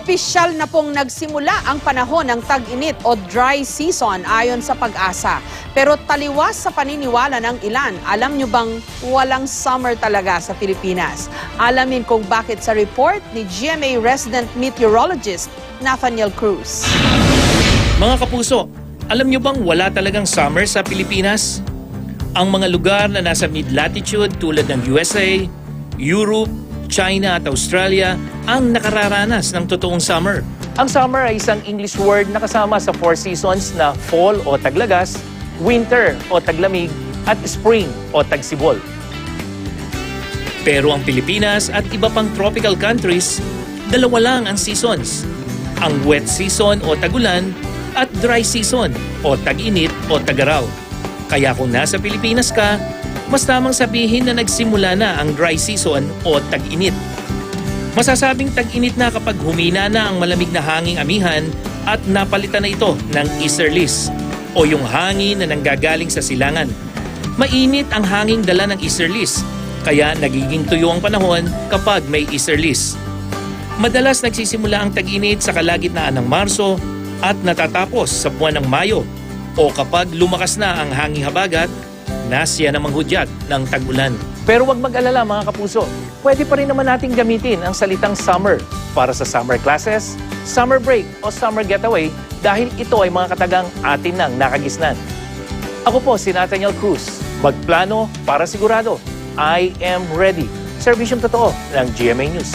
Opisyal na pong nagsimula ang panahon ng tag-init o dry season ayon sa Pag-asa. Pero taliwas sa paniniwala ng ilan, alam nyo bang walang summer talaga sa Pilipinas? Alamin kung bakit sa report ni GMA resident meteorologist Nathaniel Cruz. Mga kapuso, alam nyo bang wala talagang summer sa Pilipinas? Ang mga lugar na nasa mid-latitude tulad ng USA, Europe, China at Australia ang nakararanas ng totoong summer. Ang summer ay isang English word na kasama sa 4 seasons na fall o taglagas, winter o taglamig, at spring o tagsibol. Pero ang Pilipinas at iba pang tropical countries, dalawa lang ang seasons. Ang wet season o tagulan at dry season o tag-init o tag-araw. Kaya kung nasa Pilipinas ka, mas tamang sabihin na nagsimula na ang dry season o tag-init. Masasabing tag-init na kapag humina na ang malamig na hanging amihan at napalitan na ito ng easterlies o yung hangin na nanggagaling sa silangan. Mainit ang hanging dala ng easterlies, kaya nagiging tuyo ang panahon kapag may easterlies. Madalas nagsisimula ang tag-init sa kalagitnaan ng Marso at natatapos sa buwan ng Mayo o kapag lumakas na ang hanging habagat, nasya namang hudyat ng tag-ulan. Pero wag mag-alala mga kapuso, pwede pa rin naman nating gamitin ang salitang summer para sa summer classes, summer break o summer getaway dahil ito ay mga katagang atin nang nakagisnan. Ako po si Nathaniel Cruz, magplano para sigurado. I am ready. Serbisyong totoo ng GMA News.